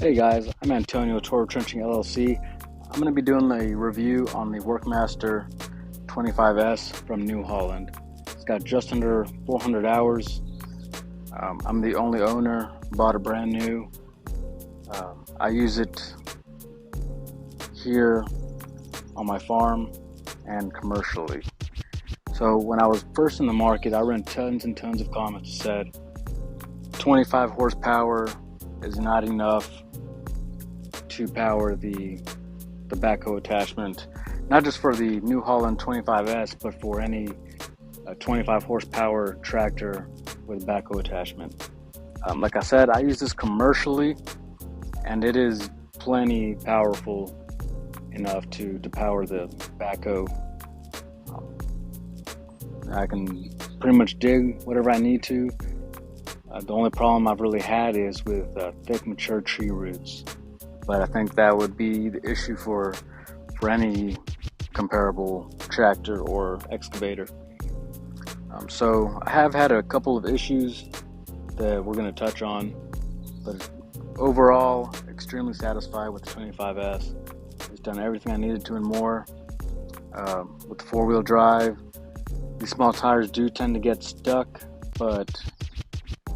Hey guys, I'm Antonio, Toro Trenching LLC. I'm going to be doing a review on the Workmaster 25S from New Holland. It's got just under 400 hours. I'm the only owner, bought it brand new. I use it here on my farm and commercially. So when I was first in the market, I read tons and tons of comments that said 25 horsepower is not enough to power the backhoe attachment, not just for the New Holland 25S, but for any 25 horsepower tractor with backhoe attachment. Like I said, I use this commercially, and it is plenty powerful enough to power the backhoe. I can pretty much dig whatever I need to. The only problem I've really had is with thick, mature tree roots. But I think that would be the issue for any comparable tractor or excavator. So I have had a couple of issues that we're going to touch on, but overall, extremely satisfied with the 25S. It's done everything I needed to and more. With the four-wheel drive, these small tires do tend to get stuck, but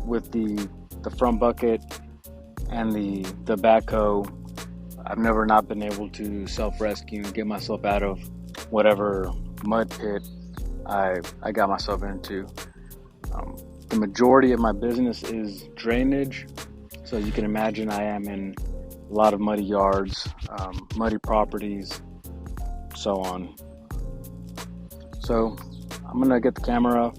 with the front bucket and the backhoe, I've never not been able to self-rescue and get myself out of whatever mud pit I got myself into. The majority of my business is drainage, so you can imagine I am in a lot of muddy yards, muddy properties, so on. So I'm gonna get the camera,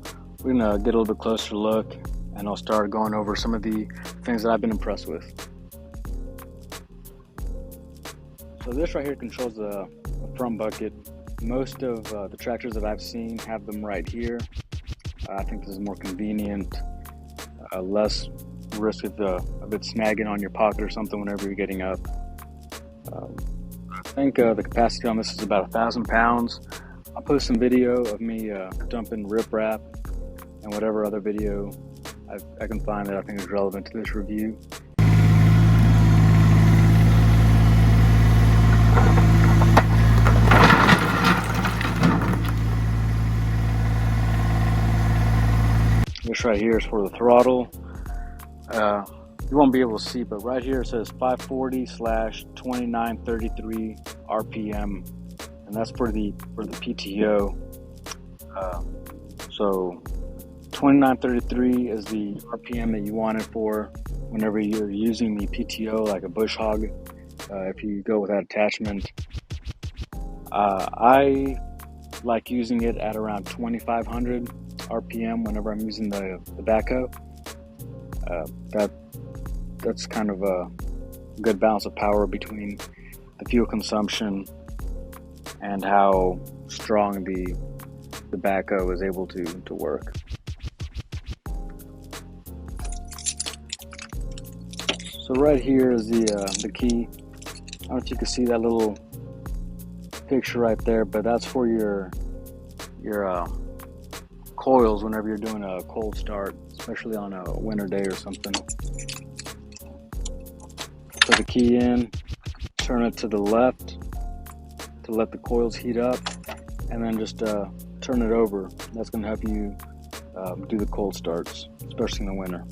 we're gonna get a little bit closer look, and I'll start going over some of the things that I've been impressed with. So this right here controls the front bucket. Most of the tractors that I've seen have them right here. I think this is more convenient, less risk of it snagging on your pocket or something whenever you're getting up. I think the capacity on this is about 1,000 pounds. I'll post some video of me dumping riprap and whatever other video I can find that I think is relevant to this review. This right here is for the throttle. You won't be able to see, but right here it says 540/2933 RPM, and that's for the PTO. So 2933 is the RPM that you want it for whenever you're using the PTO, like a bush hog. If you go with that attachment, I like using it at around 2,500 RPM whenever I'm using the backhoe. That's kind of a good balance of power between the fuel consumption and how strong the backhoe is able to work. So right here is the key. I don't know if you can see that little picture right there, but that's for your coils whenever you're doing a cold start, especially on a winter day or something. Put the key in, turn it to the left to let the coils heat up, and then just turn it over. That's going to help you do the cold starts, especially in the winter.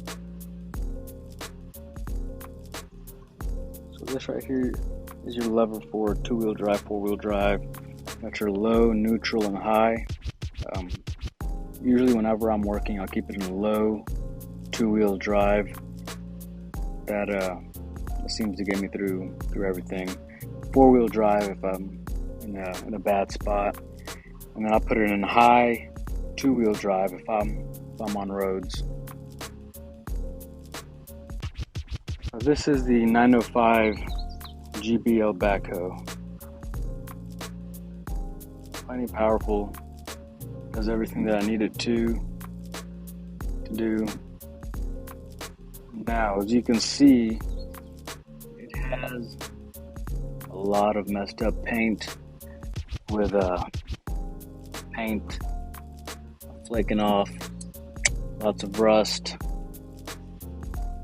So this right here is your lever for two-wheel drive, four-wheel drive. Got your low, neutral, and high. Usually whenever I'm working, I'll keep it in low two-wheel drive. That seems to get me through everything. Four-wheel drive if I'm in a bad spot, and then I'll put it in high two-wheel drive if I'm on roads. So this is the 905 GBL Backhoe. Plenty powerful. Does everything that I need it to do. Now, as you can see, it has a lot of messed up paint with paint flaking off, lots of rust.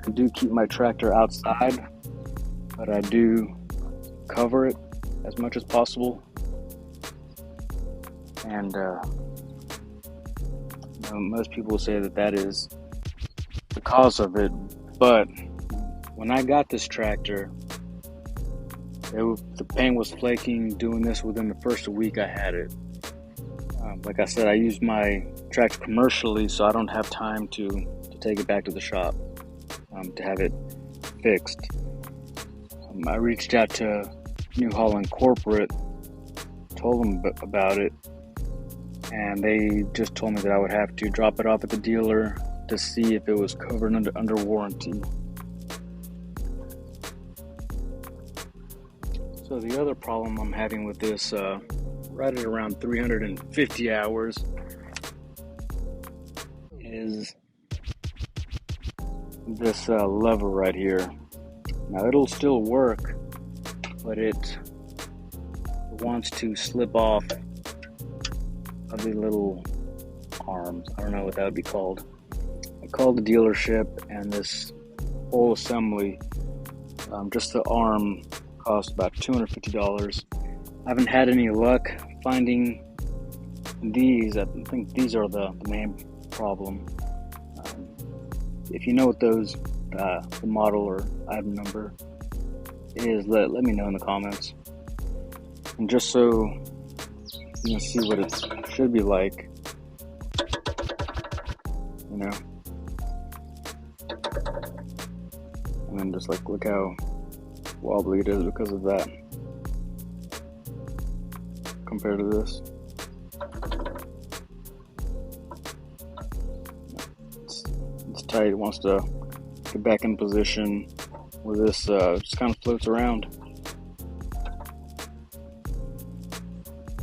I do keep my tractor outside, but I do cover it as much as possible. And most people say that is the cause of it. But when I got this tractor, the paint was flaking. Doing this within the first week I had it. Like I said, I used my tractor commercially, so I don't have time to take it back to the shop to have it fixed. I reached out to New Holland Corporate, told them about it, and they just told me that I would have to drop it off at the dealer to see if it was covered under warranty. So the other problem I'm having with this, right at around 350 hours, is this lever right here. Now it'll still work, but it wants to slip off of the little arms. I don't know what that would be called. I called the dealership, and this whole assembly, just the arm, cost about $250. I haven't had any luck finding these. I think these are the main problem. If you know what those, the model or item number is, let me know in the comments. And just so you can see what it should be like, you know. And then just like, look how wobbly it is because of that compared to this. It's tight. It wants to get back in position where this just kind of floats around.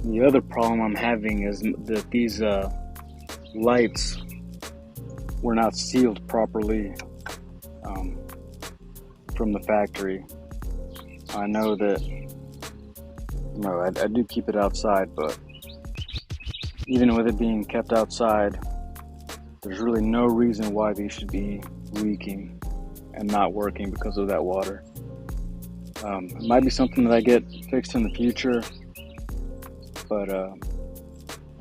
The other problem I'm having is that these lights were not sealed properly from the factory. I know that, I do keep it outside, but even with it being kept outside, there's really no reason why these should be leaking and not working because of that water. It might be something that I get fixed in the future, but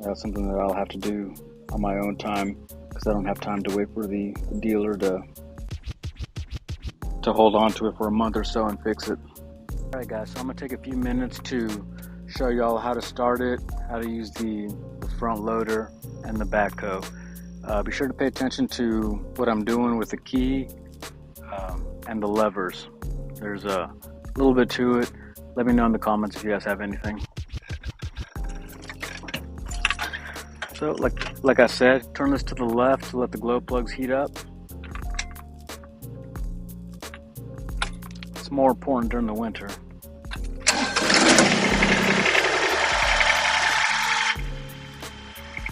that's something that I'll have to do on my own time, because I don't have time to wait for the dealer to hold on to it for a month or so and fix it. Alright guys, so I'm going to take a few minutes to show y'all how to start it, how to use the front loader and the backhoe. Be sure to pay attention to what I'm doing with the key and the levers. There's a little bit to it. Let me know in the comments if you guys have anything. So like I said, turn this to the left to let the glow plugs heat up. It's more important during the winter.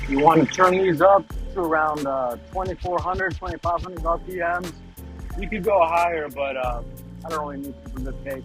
You want to turn these up to around 2,400, 2,500 RPMs. You could go higher, but I don't really need to in this case.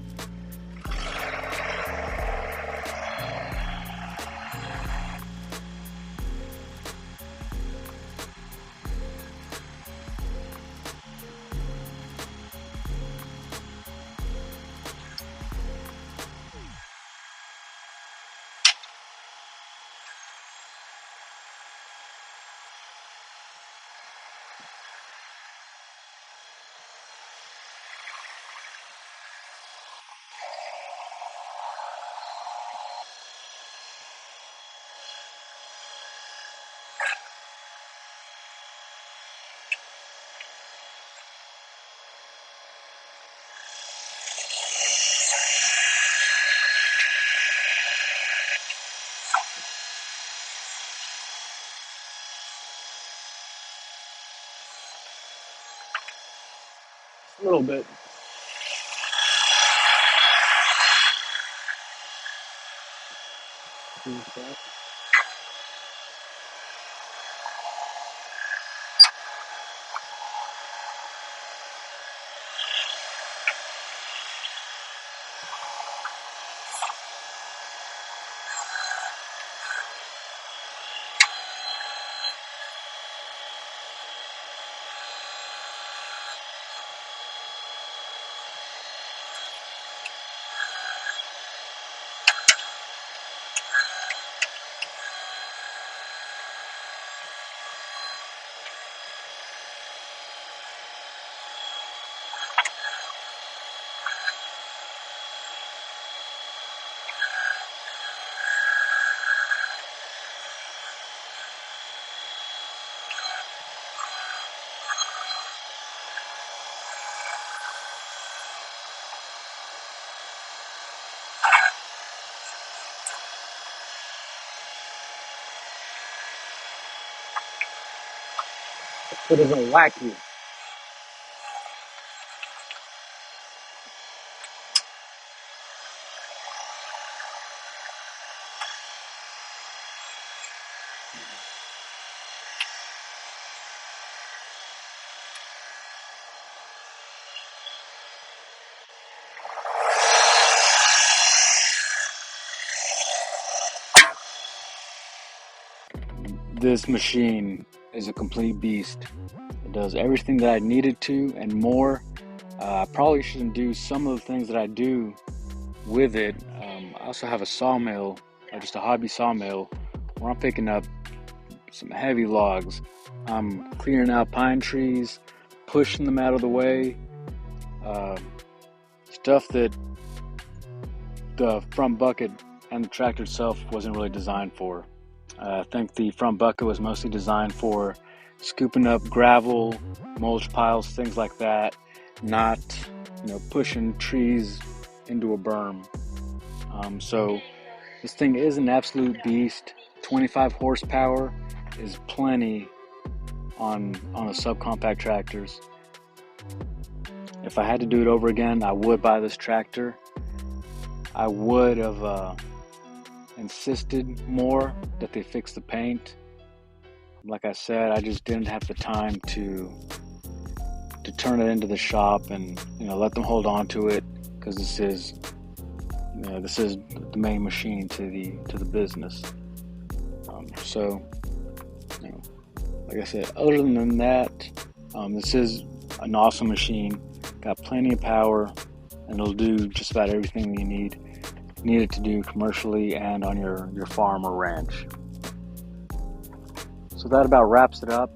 A little bit. so it doesn't whack you. This machine is a complete beast. It does everything that I needed to and more. I probably shouldn't do some of the things that I do with it. I also have a sawmill, just a hobby sawmill, where I'm picking up some heavy logs. I'm clearing out pine trees, pushing them out of the way. Stuff that the front bucket and the tractor itself wasn't really designed for. I think the front bucket was mostly designed for scooping up gravel, mulch piles, things like that, not, pushing trees into a berm. So this thing is an absolute beast. 25 horsepower is plenty on the subcompact tractors. If I had to do it over again, I would buy this tractor. I would have insisted more that they fix the paint. Like I said, I just didn't have the time to turn it into the shop and let them hold on to it, because this is the main machine to the business. So like I said, other than that, this is an awesome machine. Got plenty of power, and it'll do just about everything you need it to do commercially and on your farm or ranch. So that about wraps it up.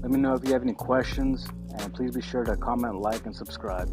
Let me know if you have any questions, and please be sure to comment, like, and subscribe.